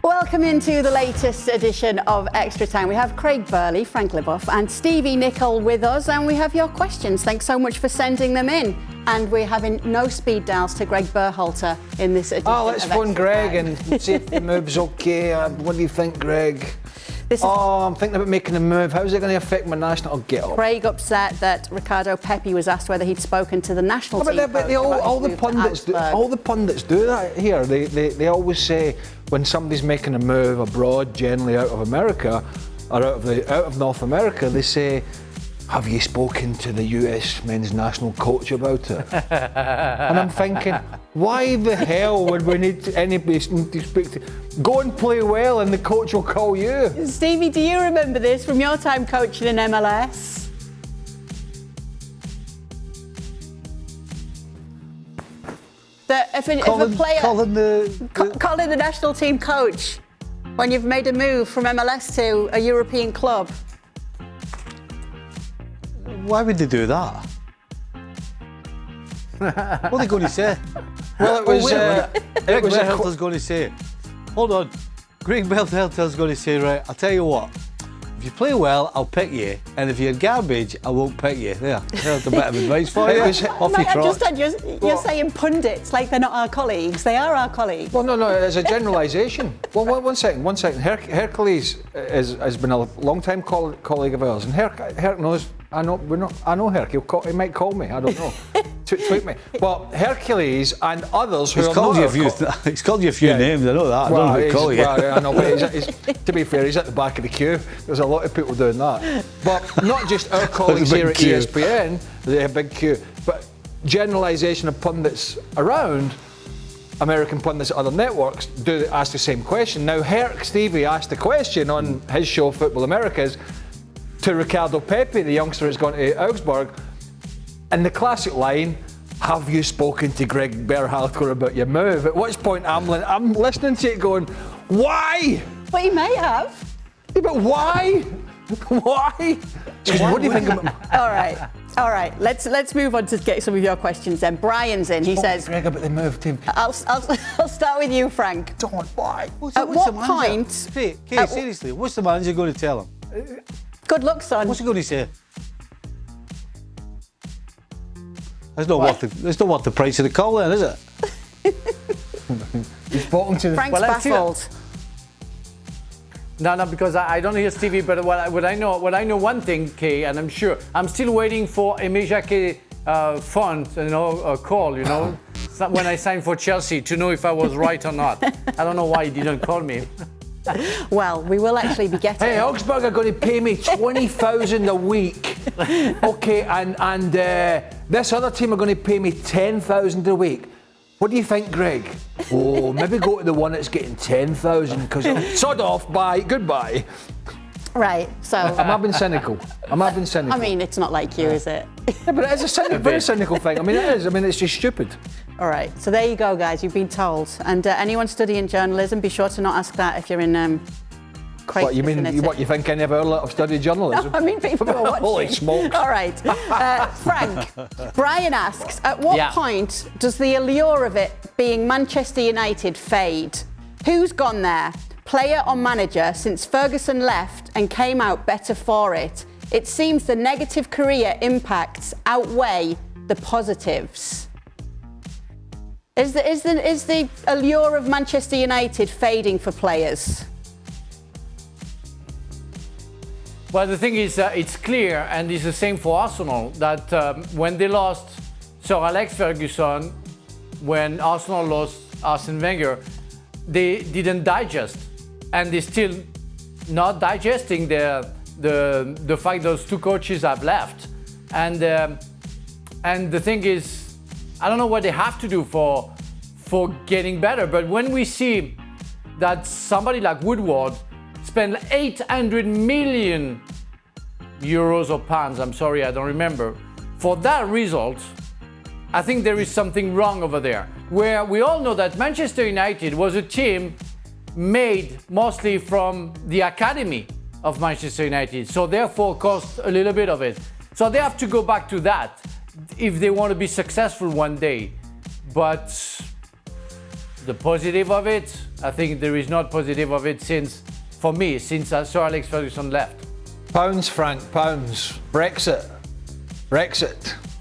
Welcome into the latest edition of Extra Time. We have Craig Burley, Frank Leboeuf and Stevie Nicol with us, and we have your questions. Thanks so much for sending them in. And we're having no speed dials to Greg Berhalter in this edition. Oh, let's phone Greg and see if the move's okay. What do you think, Greg? I'm thinking about making a move. How's it going to affect my national? Get up. Craig upset that Ricardo Pepi was asked whether he'd spoken to the national team. But all the pundits do that here. They always say when somebody's making a move abroad, generally out of America or out of North America, they say, "Have you spoken to the US men's national coach about it?" And I'm thinking, why the hell would we need anybody to speak to? Go and play well and the coach will call you. Stevie, do you remember this from your time coaching in MLS? That if a player... Calling the national team coach when you've made a move from MLS to a European club. Why would they do that? What are they going to say? Well, it was... Greg Berhalter's going to say, hold on, Greg Berhalter's going to say, right, I'll tell you what, if you play well, I'll pick you, and if you're garbage, I won't pick you. There, there's a bit of advice for you. You're saying pundits like they're not our colleagues. They are our colleagues. Well, no, it's a generalisation. Well, one second. Hercules has been a long-time colleague of ours, and Herc knows. I know Herc. He might call me. I don't know. Tweet me. But Hercules and others who he's called you a few names. I know that. Well, I don't call you. Well, I know, but to be fair, he's at the back of the queue. There's a lot of people doing that. But not just our colleagues here at ESPN. There's a big queue. But generalisation of pundits around. American pundits at other networks do ask the same question. Now, Stevie asked the question on his show, Football Americas, to Ricardo Pepi, the youngster who's gone to Augsburg, and the classic line, "Have you spoken to Greg Berhalter about your move?" At which point I'm listening to it going, why? But he may have. Yeah, but why? Why? What do you think about... All right. Let's move on to get some of your questions then. Brian's in. He says, Greg about the move, Tim. I'll start with you, Frank. Don't. Why? At what point? Seriously, what's the manager going to tell him? Good luck, son. What's he going to say? That's not worth the price of the call, then, is it? He's spoken to the... Frank's baffled. No, because I don't hear Stevie, but what I know one thing, Kay, and I'm sure I'm still waiting for Aimé Jacquet fund, call, when I signed for Chelsea to know if I was right or not. I don't know why he didn't call me. Well, we will actually be getting... Hey, Augsburg are going to pay me 20,000 a week. Okay, and this other team are going to pay me 10,000 a week. What do you think, Greg? Oh, maybe go to the one that's getting 10,000 because sod off, bye, goodbye. Right, so... I'm having cynical. I mean, it's not like you, is it? Yeah, but it's a very cynical thing. I mean, it is. I mean, it's just stupid. All right, so there you go, guys. You've been told. And anyone studying journalism, be sure to not ask that if you're in Craig's What, you mean, what, you think any of our lot have studied journalism? No, I mean people who are watching. Holy smokes. All right. Frank, Brian asks, at what point does the allure of it being Manchester United fade? Who's gone there? Player or manager, since Ferguson left and came out better for it? It seems the negative career impacts outweigh the positives. Is the allure of Manchester United fading for players? Well, the thing is, it's clear, and it's the same for Arsenal, that when they lost Sir Alex Ferguson, when Arsenal lost Arsene Wenger, they didn't digest, and they're still not digesting the fact those two coaches have left. And the thing is, I don't know what they have to do for getting better, but when we see that somebody like Woodward spent 800 million euros or pounds, I'm sorry, I don't remember, for that result, I think there is something wrong over there. Where we all know that Manchester United was a team made mostly from the academy of Manchester United, so therefore cost a little bit of it. So they have to go back to that if they want to be successful one day. But the positive of it, I think there is not positive of it since Sir Alex Ferguson left. Pounds, Frank, pounds. Brexit.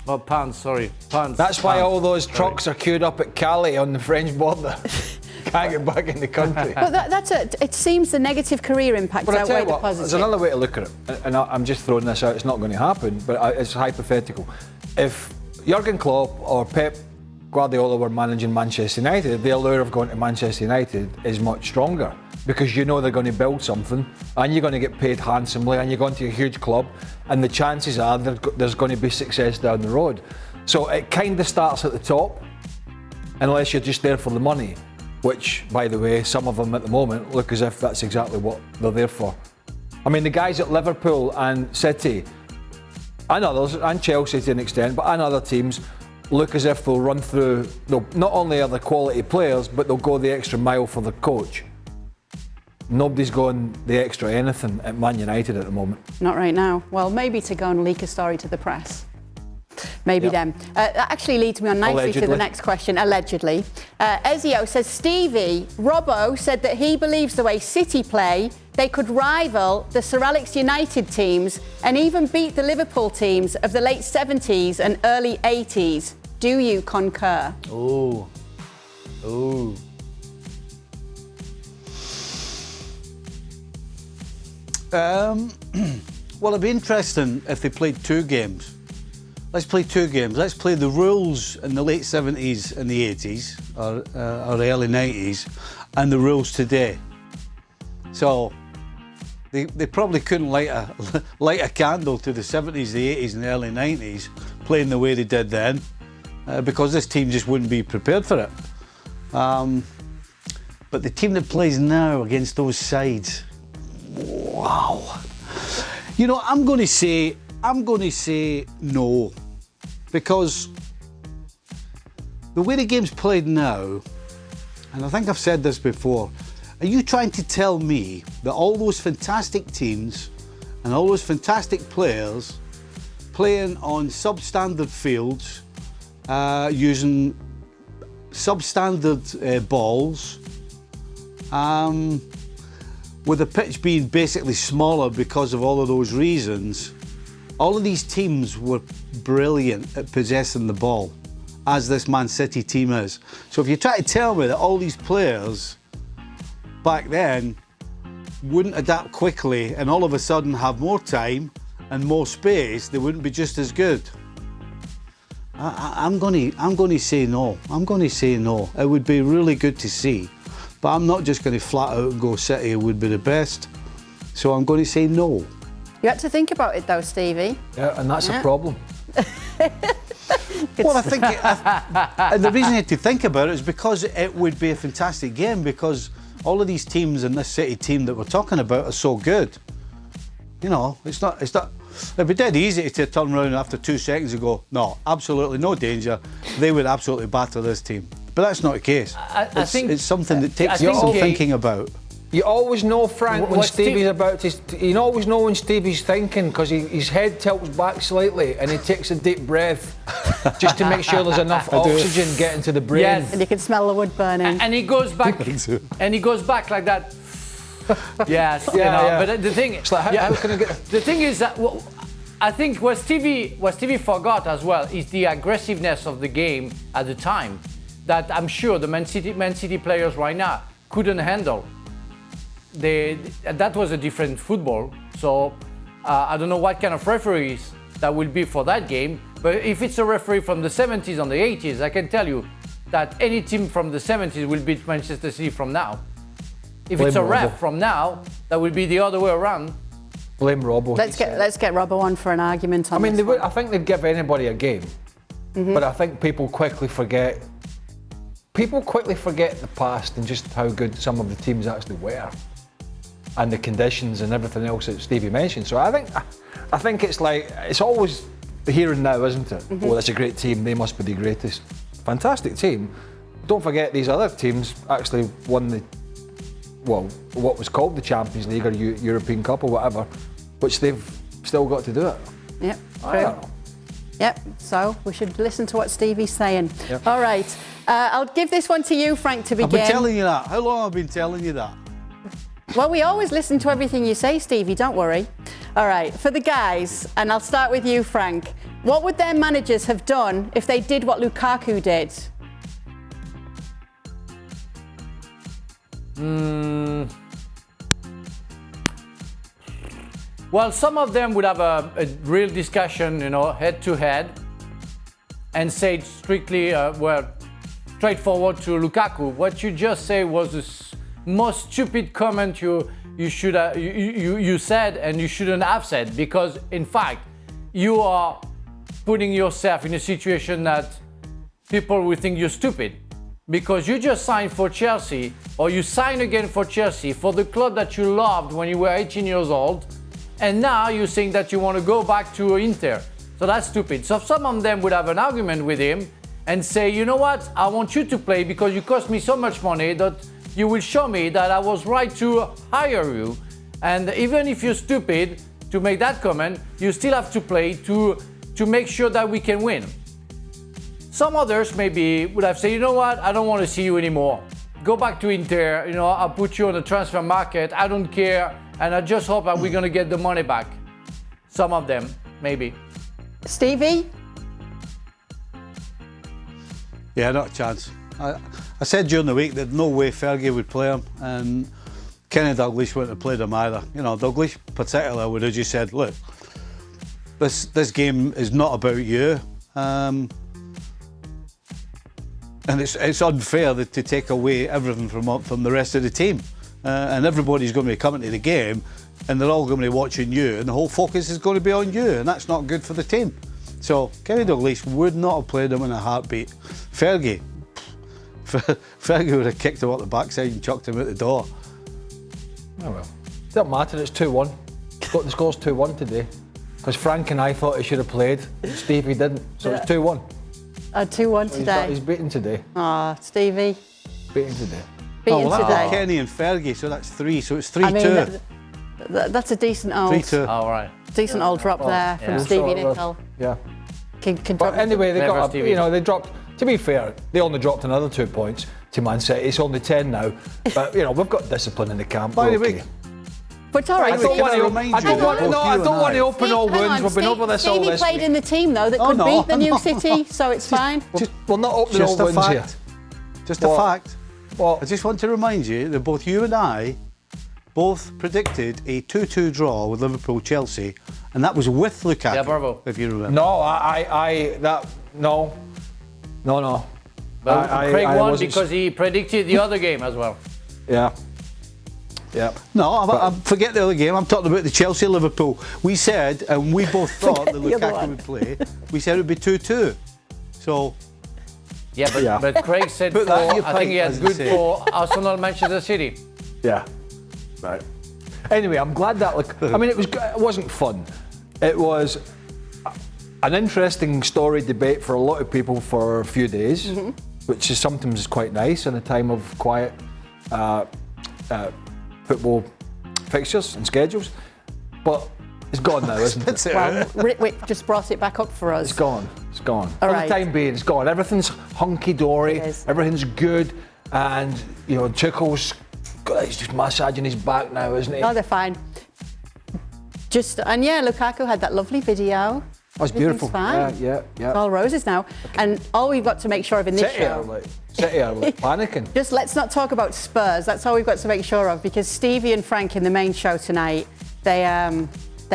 Oh, pounds, sorry. Pounds. That's why pounds. all those trucks are queued up at Calais on the French border. Can't get back in the country. But it seems the negative career impacts But I tell outweigh you the what, positive. there's another way to look at it, and I'm just throwing this out, it's not going to happen, but it's hypothetical. If Jurgen Klopp or Pep Guardiola were managing Manchester United, the allure of going to Manchester United is much stronger, because you know they're going to build something, and you're going to get paid handsomely, and you're going to a huge club, and the chances are there's going to be success down the road. So it kind of starts at the top, unless you're just there for the money, which, by the way, some of them at the moment look as if that's exactly what they're there for. I mean, the guys at Liverpool and City, and others, and Chelsea to an extent, but and other teams, look as if they'll run through, not only are they quality players, but they'll go the extra mile for the coach. Nobody's going the extra anything at Man United at the moment. Not right now. Well, maybe to go and leak a story to the press. Maybe then. That actually leads me on nicely to the next question, allegedly. Ezio says, Stevie, Robbo said that he believes the way City play, they could rival the Sir Alex United teams and even beat the Liverpool teams of the late 70s and early 80s. Do you concur? Oh. Well, it'd be interesting if they played two games. Let's play two games. Let's play the rules in the late 70s and the 80s, or the early 90s, and the rules today. So they probably couldn't light a candle to the 70s, the 80s, and the early 90s, playing the way they did then, because this team just wouldn't be prepared for it. But the team that plays now against those sides, wow. You know, I'm going to say no, because the way the game's played now, and I think I've said this before, are you trying to tell me that all those fantastic teams and all those fantastic players playing on substandard fields, using substandard balls, with the pitch being basically smaller because of all of those reasons, all of these teams were brilliant at possessing the ball, as this Man City team is. So if you try to tell me that all these players back then wouldn't adapt quickly and all of a sudden have more time and more space, they wouldn't be just as good. I'm going to say no. I'm going to say no. It would be really good to see, but I'm not just going to flat out and go City would be the best. So I'm going to say no. You had to think about it though, Stevie. Yeah, and that's a problem. Well, I think, and the reason I had to think about it is because it would be a fantastic game, because all of these teams and this City team that we're talking about are so good. You know, it's not. It'd be dead easy to turn around after 2 seconds and go, no, absolutely no danger. They would absolutely batter this team. But that's not the case. I think it's something that takes your thinking about. You always know, Frank, when Stevie's about to... You always know when Stevie's thinking, because his head tilts back slightly and he takes a deep breath just to make sure there's enough oxygen getting to the brain. Yes. And you can smell the wood burning. And he goes back, and he goes back like that. Yes, you know. Yeah. But the thing, It's like, how can I get... The thing is that I think what Stevie forgot as well is the aggressiveness of the game at the time, that I'm sure the Man City players right now couldn't handle. That was a different football. So I don't know what kind of referees that will be for that game. But if it's a referee from the 70s and the 80s, I can tell you that any team from the 70s will beat Manchester City from now. If it's a ref from now, that will be the other way around. Blame Robbo. Let's get Robbo on for an argument on this. I think they'd give anybody a game, but I think people quickly forget the past and just how good some of the teams actually were, and the conditions and everything else that Stevie mentioned. So I think it's like, it's always the here and now, isn't it? Oh, that's a great team, they must be the greatest. Fantastic team. Don't forget these other teams actually won what was called the Champions League or European Cup or whatever, which they've still got to do it. Yep, true. Yep, so we should listen to what Stevie's saying. Yep. All right. I'll give this one to you, Frank, to begin. I've been telling you that. How long have I been telling you that? Well, we always listen to everything you say, Stevie, don't worry. All right, for the guys, and I'll start with you, Frank. What would their managers have done if they did what Lukaku did? Well, some of them would have a real discussion, head-to-head, and say strictly, straightforward to Lukaku. What you just said was the most stupid comment you said, and you shouldn't have said, because in fact you are putting yourself in a situation that people will think you're stupid, because you just signed for Chelsea, or you signed again for Chelsea, for the club that you loved when you were 18 years old, and now you're saying that you want to go back to Inter. So that's stupid. So some of them would have an argument with him and say, you know what, I want you to play because you cost me so much money that you will show me that I was right to hire you. And even if you're stupid to make that comment, you still have to play to make sure that we can win. Some others maybe would have said, you know what, I don't want to see you anymore. Go back to Inter, I'll put you on the transfer market, I don't care, and I just hope that we're going to get the money back. Some of them, maybe. Stevie? Yeah, not a chance. I said during the week that no way Fergie would play him, and Kenny Dalglish wouldn't have played him either. Dalglish particularly would have just said, look, this game is not about you, and it's unfair to take away everything from the rest of the team, and everybody's going to be coming to the game, and they're all going to be watching you, and the whole focus is going to be on you, and that's not good for the team. So Kenny Dalglish would not have played him in a heartbeat. Fergie would have kicked him up the backside and chucked him out the door. Oh well. It doesn't matter, it's 2-1. The score's 2-1 today. Because Frank and I thought he should have played, and Stevie didn't. So it's 2-1. 2-1 So today. He's beaten today. Stevie. Beaten today. Beaten today. Kenny and Fergie, so that's 3. So it's 3-2. I mean, that's a decent old. 3-2. All right. Decent old drop there from Stevie Nicol. Yeah. Can But anyway, they Never got up, Stevie. they dropped. To be fair, they only dropped another 2 points to Man City. It's only 10 now. But we've got discipline in the camp. By the okay. way, But it's all right. I don't want to to open all wounds. We've been over this all Stevie this played week. in the team though that could beat the new City, so it's fine. We're not opening all just a wounds here. fact. Just a fact. What? I just want to remind you that both you and I both predicted a 2-2 draw with Liverpool-Chelsea, and that was with Lukaku. Yeah, bravo. If you remember. No. But Craig I won wasn't because he predicted the other game as well. Yeah. No, I forget the other game. I'm talking about the Chelsea-Liverpool. We said, and we both thought that Lukaku would play, we said it would be 2-2. So... Yeah, but Craig said Put that in your I think he had pipe, as you good say. for Arsenal, Manchester City. Yeah. Right. Anyway, I'm glad that. It wasn't fun. It was an interesting story debate for a lot of people for a few days, which is sometimes quite nice in a time of quiet football fixtures and schedules. But it's gone now, isn't it? Well, Ritwick just brought it back up for us. It's gone. It's gone. All For right. the time being, it's gone. Everything's hunky-dory. It is. Everything's good. And, Tuchel's he's just massaging his back now, isn't he? No, they're fine. Lukaku had that lovely video. That's beautiful. Fine. Yeah. It's all roses now. And all we've got to make sure of in this City show. are panicking. Just let's not talk about Spurs. That's all we've got to make sure of, because Stevie and Frank in the main show tonight, they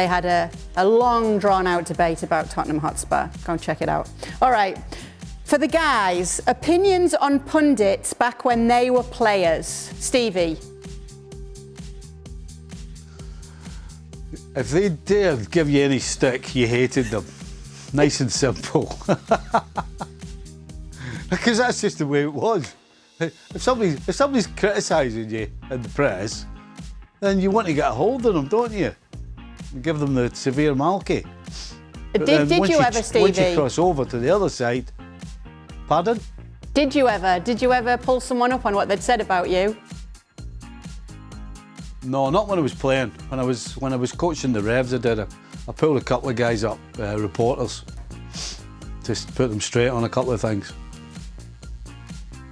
had a long, drawn-out debate about Tottenham Hotspur. Go and check it out. All right. For the guys, opinions on pundits back when they were players. Stevie. If they dared give you any stick, you hated them. Nice and simple. Because that's just the way it was. If somebody's criticising you in the press, then you want to get a hold of them, don't you? And give them the severe malky. Did you ever, Stevie? Once you cross over to the other side, pardon? Did you ever pull someone up on what they'd said about you? No, not when I was playing. When I was coaching the Revs, I did. I pulled a couple of guys up, reporters, just put them straight on a couple of things.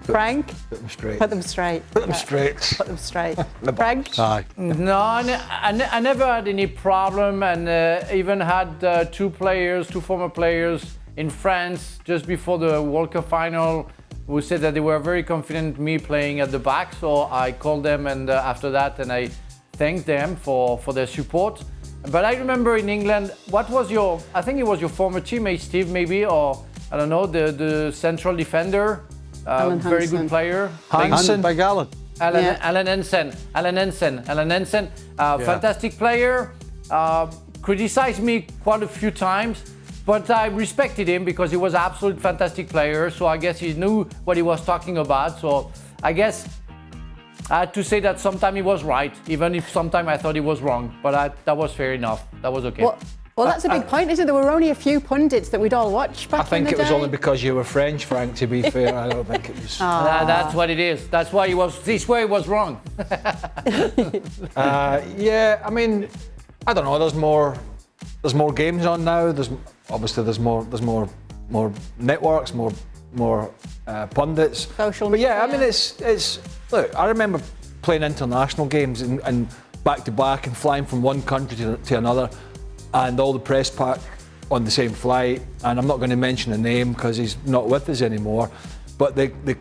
Frank? Put them straight. Put them straight. Put them straight. Put them straight. Craig? Aye. No, I never had any problem, and even had two former players in France just before the World Cup final who said that they were very confident me playing at the back. So I called them, and after that, and I thanked them for their support. But I remember in England, what was I think it was your former teammate, Steve, maybe, or I don't know, the central defender, very good player. Hansen by Gallen. Alan Hansen. Fantastic player. Criticized me quite a few times, but I respected him because he was an absolute fantastic player. So I guess he knew what he was talking about. So I guess I had to say that sometime he was right, even if sometime I thought he was wrong. But that was fair enough. That was okay. Well, that's a big point, isn't it? There were only a few pundits that we'd all watch back in the day. I think it was only because you were French, Frank, to be fair. I don't think it was... That's what it is. That's why he was wrong. Yeah, I mean, I don't know, there's more games on now. There's more networks, more pundits. Social media. media. But yeah, I mean, it's look, I remember playing international games and back to back and flying from one country to another, and all the press pack on the same flight. And I'm not going to mention a name because he's not with us anymore, but the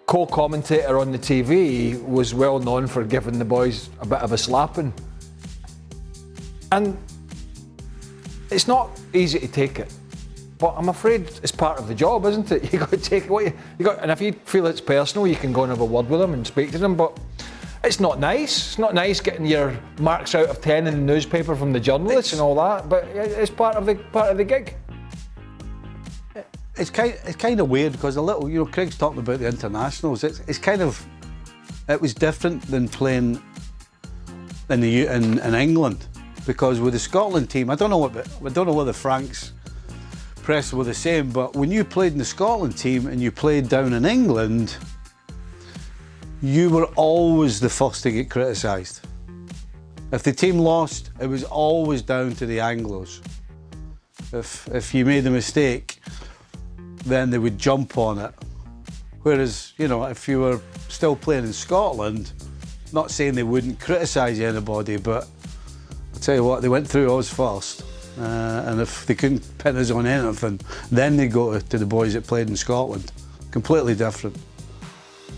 co-commentator on the TV was well known for giving the boys a bit of a slapping. And it's not easy to take it, but I'm afraid it's part of the job, isn't it? You got to take what you got, and if you feel it's personal, you can go and have a word with them and speak to them. But it's not nice. It's not nice getting your marks out of 10 in the newspaper from the journalists and all that. But it's part of the gig. It's kind of weird because Craig's talking about the internationals. It was different than playing in England, because with the Scotland team, I don't know whether Frank's press were the same, but when you played in the Scotland team and you played down in England, you were always the first to get criticised. If the team lost, it was always down to the Anglos. If you made a mistake, then they would jump on it. Whereas, if you were still playing in Scotland, not saying they wouldn't criticise anybody, but I'll tell you what, they went through us first. And if they couldn't pin us on anything, then they'd go to the boys that played in Scotland. Completely different.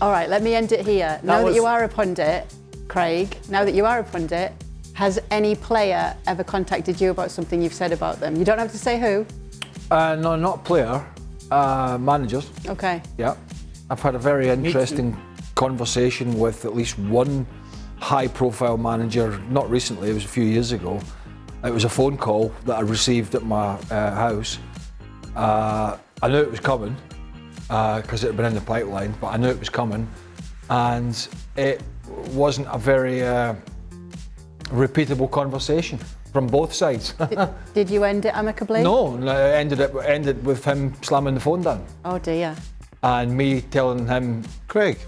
All right, let me end it here. Now that you are a pundit, Craig, has any player ever contacted you about something you've said about them? You don't have to say who. No, not player. Managers. Okay. Yeah. I've had a very interesting conversation with at least one high-profile manager, not recently, it was a few years ago. It was a phone call that I received at my house. I knew it was coming because it had been in the pipeline, but I knew it was coming, and it wasn't a very repeatable conversation from both sides. Did you end it amicably? No, it ended with him slamming the phone down. Oh dear. And me telling him, Craig,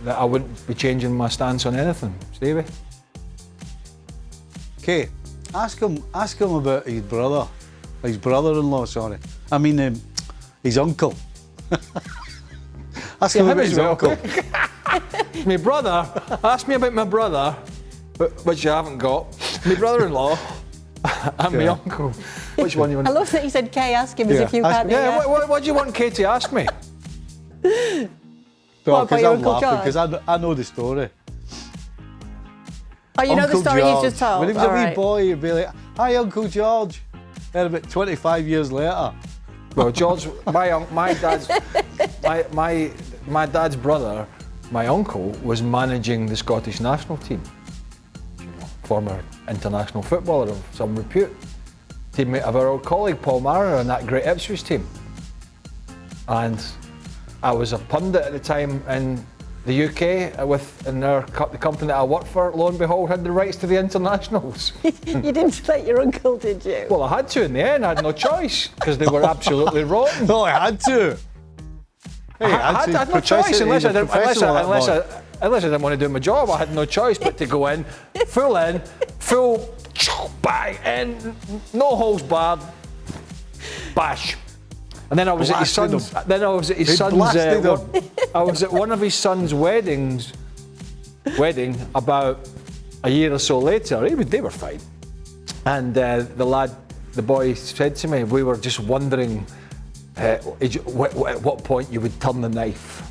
that I wouldn't be changing my stance on anything. Stevie? Okay, ask him about his brother-in-law, sorry. I mean, his uncle. Ask him about his uncle. My brother, ask me about my brother, which you haven't got. My brother-in-law and my uncle. Which one you want? I love that you said Kay, ask him as if you can't. Yeah, what do you want Kay to ask me? No, because I'm laughing, because I know the story. Oh, you know the story you just told? When he was a wee boy, he'd be like, "Hi, Uncle George." And about 25 years later. Well, George, my dad's brother, my uncle, was managing the Scottish national team. Former international footballer of some repute. Teammate of our old colleague Paul Mariner and that great Ipswich team. And I was a pundit at the time in the UK the company that I worked for, lo and behold, had the rights to the internationals. You didn't select your uncle, did you? Well, I had to in the end. I had no choice because they were absolutely rotten. No, I had to. Hey, I had no choice unless I didn't want to do my job. I had no choice but to go in, full bang, and no holes barred, bash. And then I was at his son's. Then I was at his son's. I was at one of his son's wedding about a year or so later. They were fine. And the boy said to me, we were just wondering at what point you would turn the knife.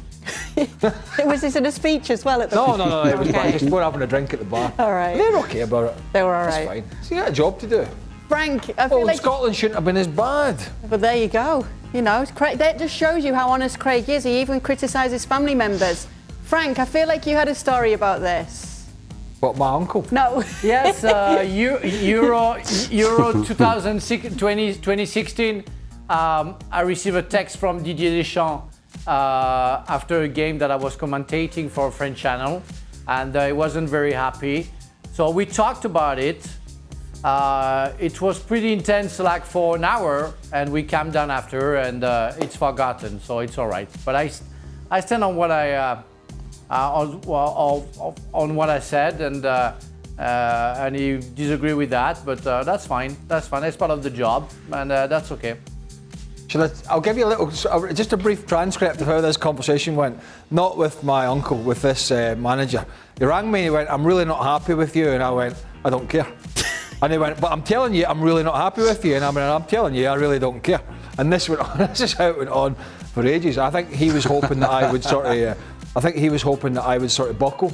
Was this in a speech as well at the No. It was just we were having a drink at the bar. All right. They're okay about it. They were all right. It's fine. So he had a job to do. Frank, I feel like Scotland shouldn't have been as bad. But there you go. You know, that just shows you how honest Craig is. He even criticises family members. Frank, I feel like you had a story about this. What, my uncle? No. Yes, Euro 2016. I received a text from Didier Deschamps after a game that I was commentating for a French channel, and I wasn't very happy. So we talked about it. It was pretty intense, like for an hour, and we calmed down after, and it's forgotten, so it's all right. But I stand on what on what I said, and he disagreed with that, but that's fine. That's fine. That's part of the job, and that's okay. I'll give you just a brief transcript of how this conversation went. Not with my uncle, with this manager. He rang me and he went, "I'm really not happy with you," and I went, "I don't care." And he went, "But I'm telling you, I'm really not happy with you." And I mean, "I'm telling you, I really don't care." And this went on. This is how it went on for ages. I think he was hoping that I would sort of. Buckle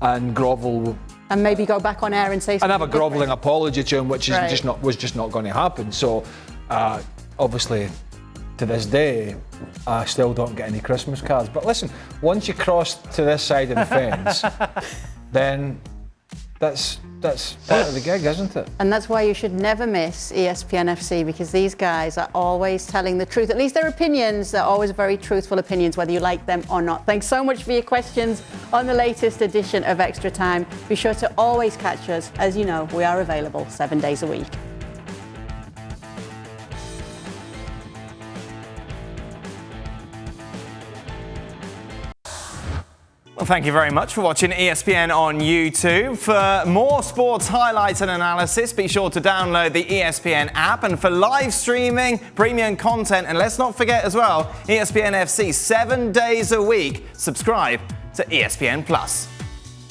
and grovel. And maybe go back on air and say something. And have a grovelling apology to him, which is was just not going to happen. So, obviously, to this day, I still don't get any Christmas cards. But listen, once you cross to this side of the fence, then that's part of the gig, isn't it? And that's why you should never miss ESPN FC, because these guys are always telling the truth. At least their opinions, they're always very truthful opinions, whether you like them or not. Thanks so much for your questions on the latest edition of Extra Time. Be sure to always catch us. As you know, we are available 7 days a week. Well, thank you very much for watching ESPN on YouTube. For more sports highlights and analysis, be sure to download the ESPN app. And for live streaming, premium content, and let's not forget as well, ESPN FC 7 days a week. Subscribe to ESPN Plus.